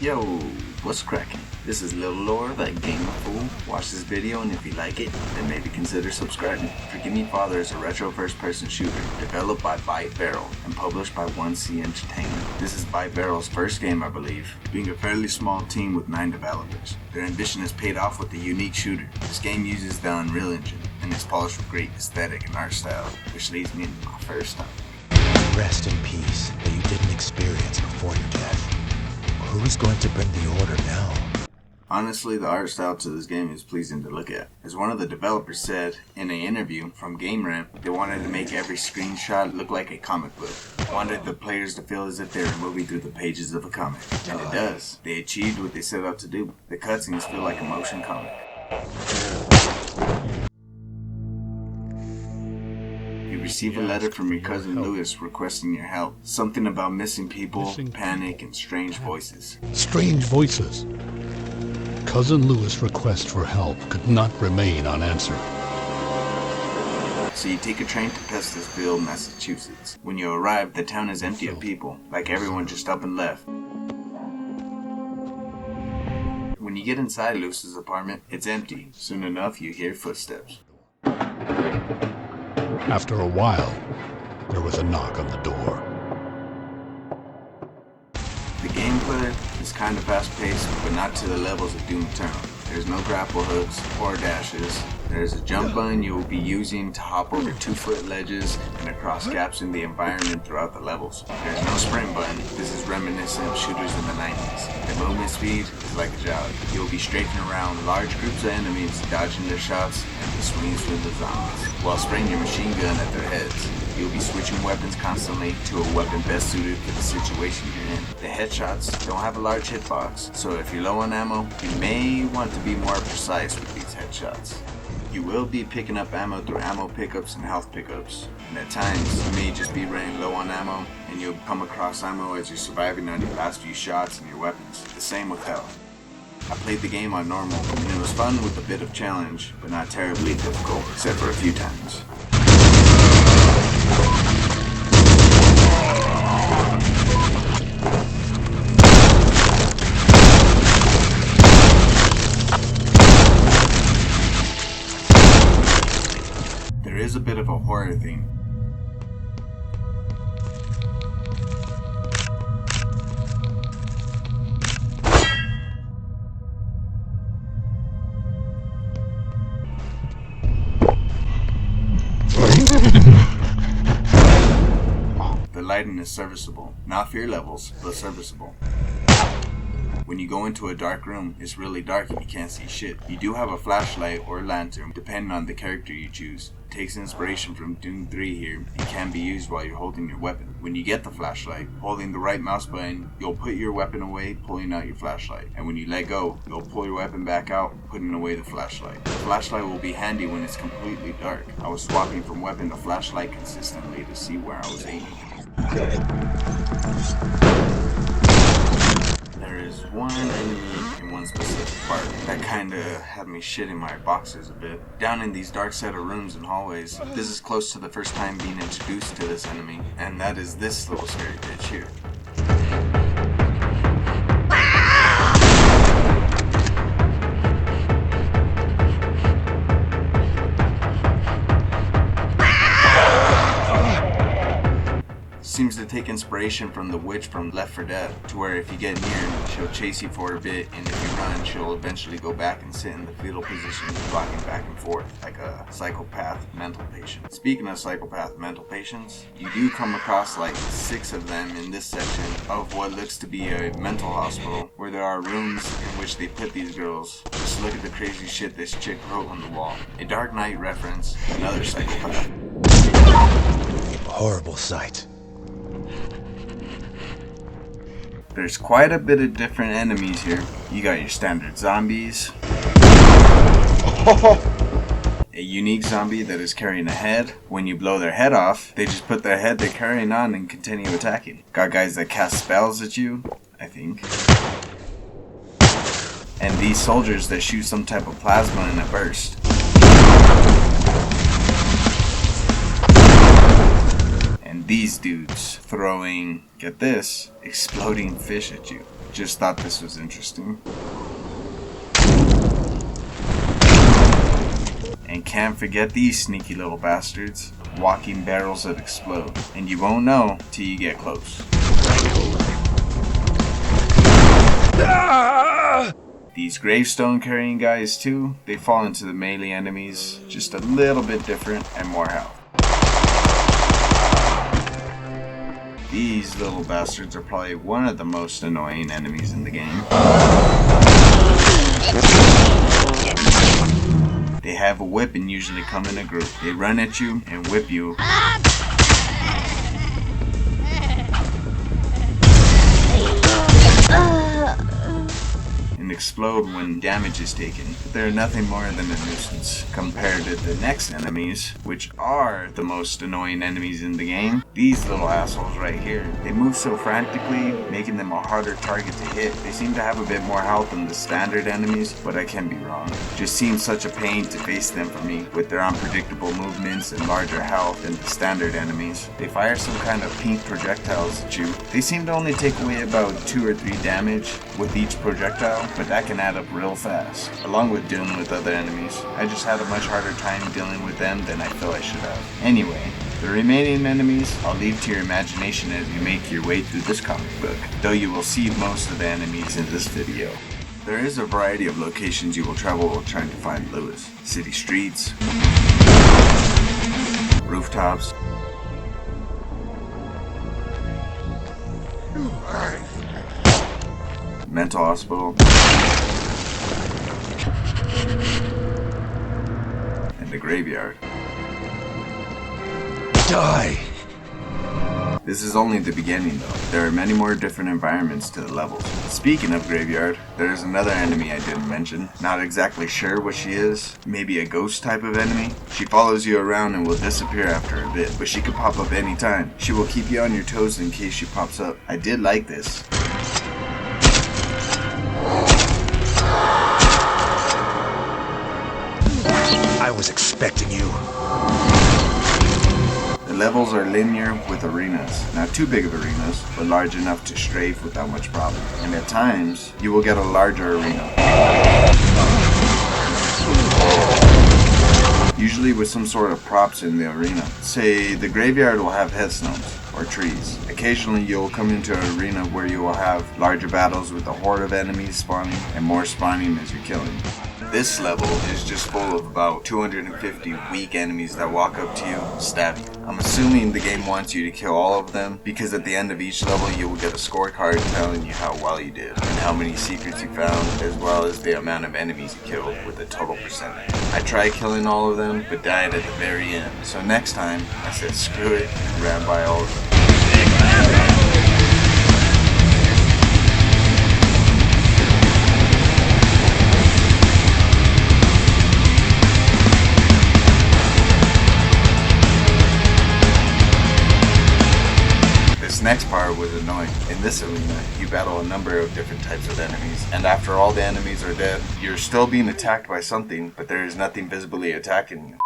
Yo, what's cracking? This is Lil Lore, that gamer fool. Watch this video, and if you like it, then maybe consider subscribing. Forgive Me Father is a retro first-person shooter developed by Byte Barrel and published by 1C Entertainment. This is Byte Barrel's first game, I believe, being a fairly small team with 9 developers. Their ambition is paid off with a unique shooter. This game uses the Unreal Engine and is polished with great aesthetic and art style, which leads me into my first topic. Rest in peace that you didn't experience before your death. Who is going to bring the order now? Honestly, the art style to this game is pleasing to look at. As one of the developers said in an interview from GameRant, they wanted to make every screenshot look like a comic book. Wanted the players to feel as if they were moving through the pages of a comic. And it does. They achieved what they set out to do. The cutscenes feel like a motion comic. You receive a letter from your cousin Lewis requesting your help. Something about missing people, panic, and strange voices. Strange voices. Cousin Lewis' request for help could not remain unanswered. So you take a train to Pestisville, Massachusetts. When you arrive, the town is empty of people, like everyone just up and left. When you get inside Lewis's apartment, it's empty. Soon enough, you hear footsteps. After a while, there was a knock on the door. The gameplay is kind of fast-paced, but not to the levels of Doom Eternal. There's no grapple hooks or dashes. There's a jump button you will be using to hop over 2-foot ledges and across gaps in the environment throughout the levels. There's no sprint button. This is reminiscent of shooters in the 90s. The movement speed is like a jog. You'll be straafing around large groups of enemies, dodging their shots and the swings from the zombies, while spraying your machine gun at their heads. You'll be switching weapons constantly to a weapon best suited for the situation you're in. The headshots don't have a large hitbox, so if you're low on ammo, you may want to be more precise with these headshots. You will be picking up ammo through ammo pickups and health pickups, and at times you may just be running low on ammo and you'll come across ammo as you're surviving on your last few shots and your weapons. The same with health. I played the game on normal, and it was fun with a bit of challenge, but not terribly difficult, except for a few times. There is a bit of a horror theme. The lighting is serviceable, not fear levels, but serviceable. When you go into a dark room, it's really dark and you can't see shit. You do have a flashlight or lantern, depending on the character you choose. It takes inspiration from Doom 3 here and can be used while you're holding your weapon. When you get the flashlight, holding the right mouse button, you'll put your weapon away, pulling out your flashlight. And when you let go, you'll pull your weapon back out, putting away the flashlight. The flashlight will be handy when it's completely dark. I was swapping from weapon to flashlight consistently to see where I was aiming. There is one enemy in one specific part that kinda had me shitting my boxers a bit. Down in these dark set of rooms and hallways, this is close to the first time being introduced to this enemy, and that is this little scary bitch here. Seems to take inspiration from the witch from Left 4 Dead, to where if you get near, she'll chase you for a bit, and if you run, she'll eventually go back and sit in the fetal position, rocking back and forth like a psychopath mental patient. Speaking of psychopath mental patients, you do come across like 6 of them in this section of what looks to be a mental hospital, where there are rooms in which they put these girls. Just look at the crazy shit this chick wrote on the wall. A Dark Knight reference, another psychopath. Horrible sight. There's quite a bit of different enemies here. You got your standard zombies. A unique zombie that is carrying a head. When you blow their head off, they just put their head they're carrying on and continue attacking. Got guys that cast spells at you, I think. And these soldiers that shoot some type of plasma in a burst. And these dudes throwing, get this, exploding fish at you. Just thought this was interesting. And can't forget these sneaky little bastards. Walking barrels that explode. And you won't know till you get close. These gravestone carrying guys too, they fall into the melee enemies, just a little bit different and more health. These little bastards are probably one of the most annoying enemies in the game. They have a whip and usually come in a group. They run at you and whip you. And explode when damage is taken. They're nothing more than a nuisance compared to the next enemies, which are the most annoying enemies in the game. These little assholes right here, they move so frantically, making them a harder target to hit. They seem to have a bit more health than the standard enemies, but I can be wrong. Just seems such a pain to face them for me, with their unpredictable movements and larger health than the standard enemies. They fire some kind of pink projectiles at you. They seem to only take away about 2 or 3 damage with each projectile, but that can add up real fast, along with dealing with other enemies. I just had a much harder time dealing with them than I feel I should have. Anyway, the remaining enemies, I'll leave to your imagination as you make your way through this comic book, though you will see most of the enemies in this video. There is a variety of locations you will travel while trying to find Lewis. City streets, rooftops, mental hospital, and the graveyard. Die! This is only the beginning though. There are many more different environments to the levels. Speaking of graveyard, there is another enemy I didn't mention. Not exactly sure what she is. Maybe a ghost type of enemy. She follows you around and will disappear after a bit, but she could pop up anytime. She will keep you on your toes in case she pops up. I did like this. I was expecting you. The levels are linear with arenas. Not too big of arenas, but large enough to strafe without much problem. And at times, you will get a larger arena. Usually with some sort of props in the arena. Say, the graveyard will have headstones or trees. Occasionally you'll come into an arena where you will have larger battles with a horde of enemies spawning and more spawning as you're killing. This level is just full of about 250 weak enemies that walk up to you, stab you. I'm assuming the game wants you to kill all of them because at the end of each level you will get a scorecard telling you how well you did and how many secrets you found, as well as the amount of enemies you killed with a total percentage. I tried killing all of them but died at the very end. So next time I said screw it and ran by all of them. This next part was annoying. In this arena, you battle a number of different types of enemies, and after all the enemies are dead, you're still being attacked by something, but there is nothing visibly attacking you.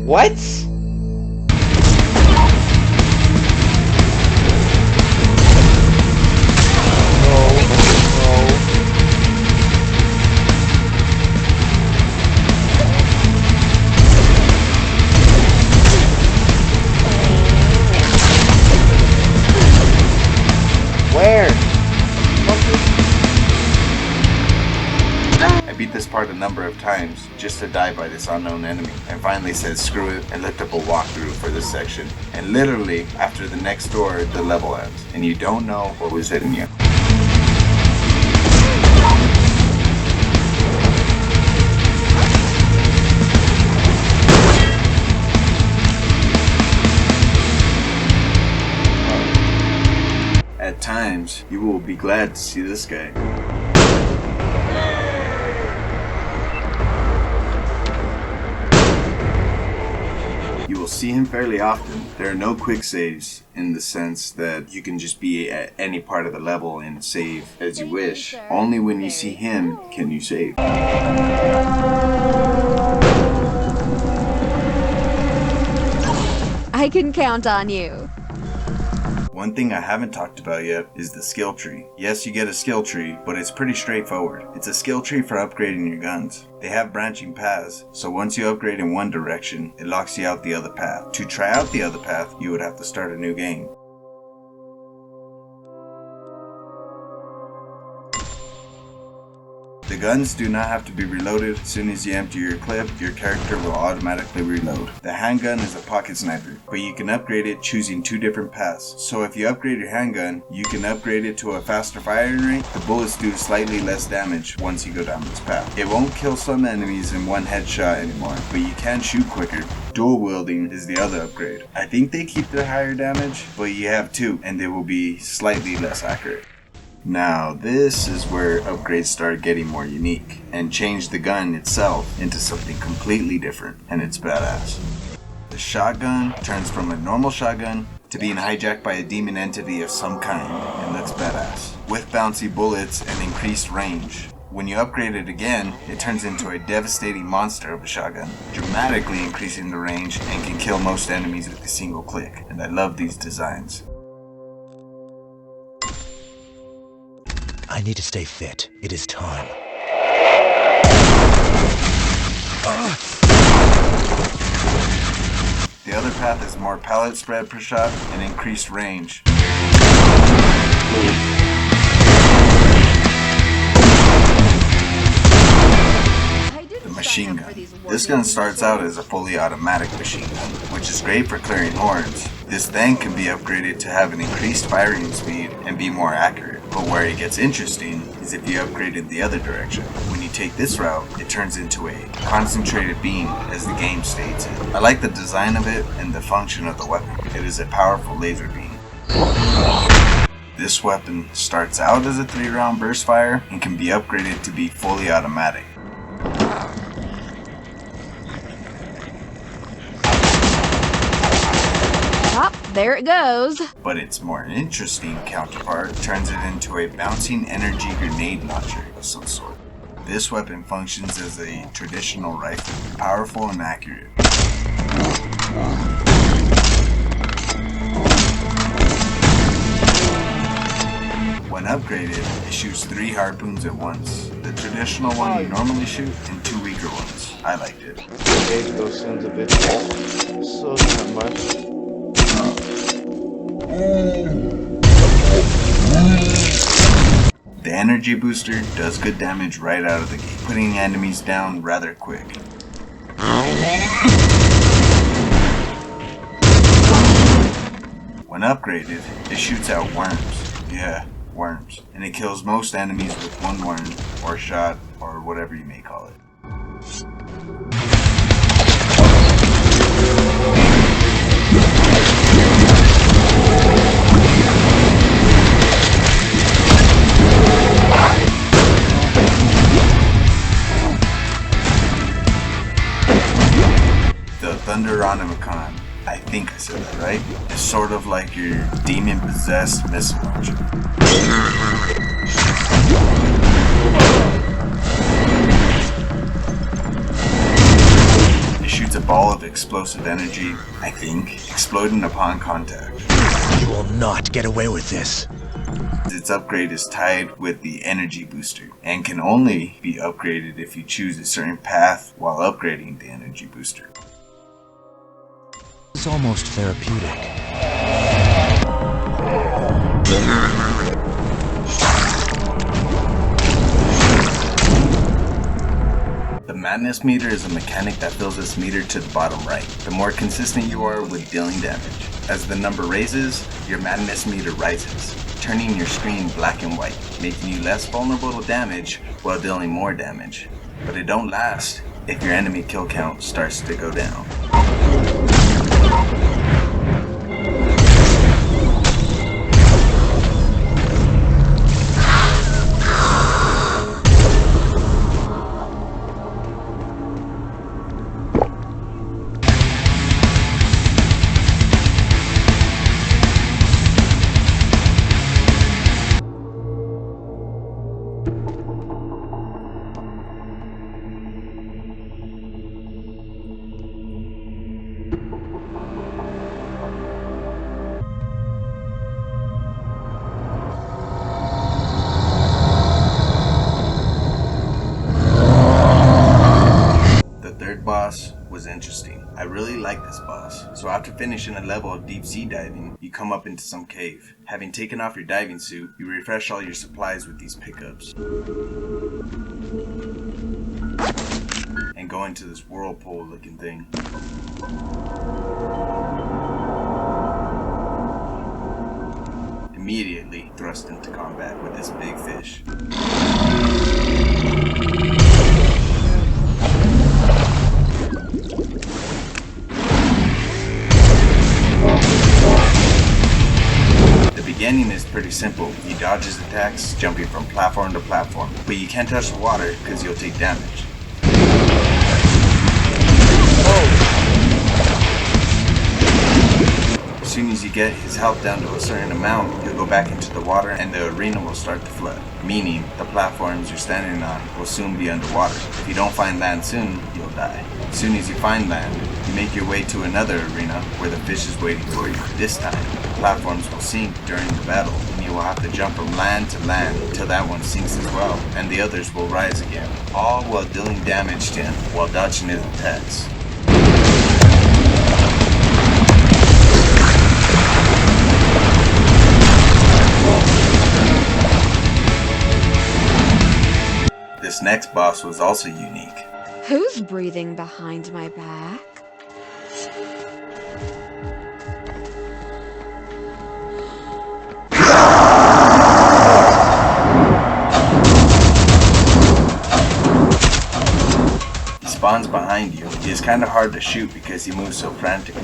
What? Where? I beat this part a number of times just to die by this unknown enemy, and finally said screw it and looked up a walkthrough for this section. And literally, after the next door, the level ends, and you don't know what was hitting you. At times, you will be glad to see this guy. You will You'll see him fairly often. There are no quick saves in the sense that you can just be at any part of the level and save as you wish. Only when you see him can you save. I can count on you. One thing I haven't talked about yet is the skill tree. Yes, you get a skill tree, but it's pretty straightforward. It's a skill tree for upgrading your guns. They have branching paths, so once you upgrade in one direction, it locks you out the other path. To try out the other path, you would have to start a new game. The guns do not have to be reloaded. As soon as you empty your clip, your character will automatically reload. The handgun is a pocket sniper, but you can upgrade it choosing 2 different paths. So if you upgrade your handgun, you can upgrade it to a faster firing rate. The bullets do slightly less damage once you go down this path. It won't kill some enemies in one headshot anymore, but you can shoot quicker. Dual wielding is the other upgrade. I think they keep the higher damage, but you have 2, and they will be slightly less accurate. Now this is where upgrades start getting more unique and change the gun itself into something completely different, and it's badass. The shotgun turns from a normal shotgun to being hijacked by a demon entity of some kind, and that's badass. With bouncy bullets and increased range. When you upgrade it again, it turns into a devastating monster of a shotgun, dramatically increasing the range and can kill most enemies with a single click, and I love these designs. I need to stay fit. It is time. The other path is more pellet spread per shot and increased range. The machine gun. This gun starts out as a fully automatic machine gun, which is great for clearing hordes. This then can be upgraded to have an increased firing speed and be more accurate. But where it gets interesting is if you upgrade it the other direction. When you take this route, it turns into a concentrated beam, as the game states it. I like the design of it and the function of the weapon. It is a powerful laser beam. This weapon starts out as a 3-round burst fire and can be upgraded to be fully automatic. There it goes. But its more interesting counterpart turns it into a bouncing energy grenade launcher of some sort. This weapon functions as a traditional rifle, powerful and accurate. When upgraded, it shoots 3 harpoons at once. The traditional one you normally shoot and 2 weaker ones. I liked it. Those sons of bitches. So not much. The energy booster does good damage right out of the gate, putting enemies down rather quick. When upgraded, it shoots out worms. Yeah, worms. And it kills most enemies with 1 worm, or shot, or whatever you may call it. The Thunderonomicon, I think I said that right, is sort of like your demon-possessed missile launcher. It shoots a ball of explosive energy, I think, exploding upon contact. You will not get away with this. Its upgrade is tied with the energy booster and can only be upgraded if you choose a certain path while upgrading the energy booster. It's almost therapeutic. The madness meter is a mechanic that fills this meter to the bottom right. The more consistent you are with dealing damage. As the number raises, your madness meter rises, turning your screen black and white, making you less vulnerable to damage while dealing more damage. But it don't last if your enemy kill count starts to go down. third boss was interesting. I really like this boss. So after finishing a level of deep sea diving, you come up into some cave. Having taken off your diving suit, you refresh all your supplies with these pickups. And go into this whirlpool looking thing. Immediately thrust into combat with this big fish. The beginning is pretty simple. You dodge his attacks, jumping from platform to platform, but you can't touch the water because you'll take damage. As soon as you get his health down to a certain amount, he'll go back into the water and the arena will start to flood, meaning the platforms you're standing on will soon be underwater. If you don't find land soon, you'll die. As soon as you find land, you make your way to another arena where the fish is waiting for you. This time, the platforms will sink during the battle, and you will have to jump from land to land until that one sinks as well, and the others will rise again, all while dealing damage to him while dodging his attacks. This next boss was also unique. Who's breathing behind my back? He spawns behind you. He is kind of hard to shoot because he moves so frantically.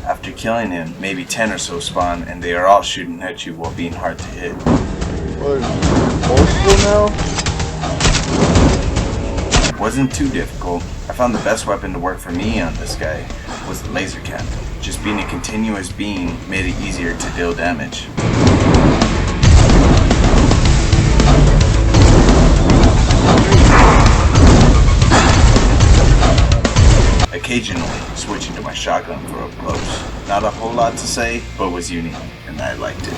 After killing him, maybe 10 or so spawn, and they are all shooting at you while being hard to hit. What, multiple now? It wasn't too difficult. I found the best weapon to work for me on this guy was the laser cannon. Just being a continuous beam made it easier to deal damage. Occasionally switching to my shotgun for up close. Not a whole lot to say, but was unique, and I liked it.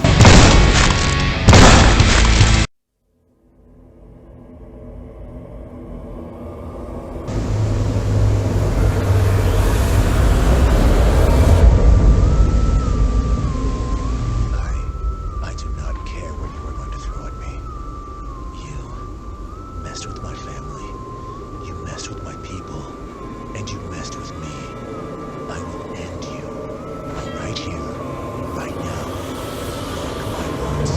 I do not care what you are going to throw at me. You messed with my family. You messed with my people. And you messed with me. I will end you. Right here. Right now. Mark my words.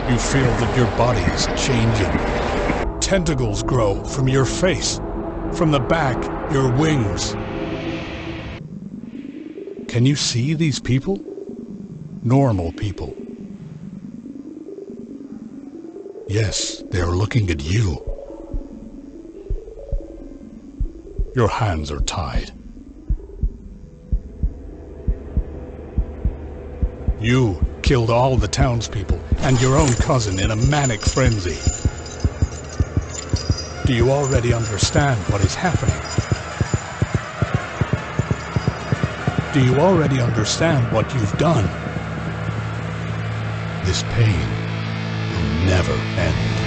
You feel that your body is changing. Tentacles grow from your face, from the back, your wings. Can you see these people? Normal people. Yes, they are looking at you. Your hands are tied. You killed all the townspeople and your own cousin in a manic frenzy. Do you already understand what is happening? Do you already understand what you've done? This pain will never end.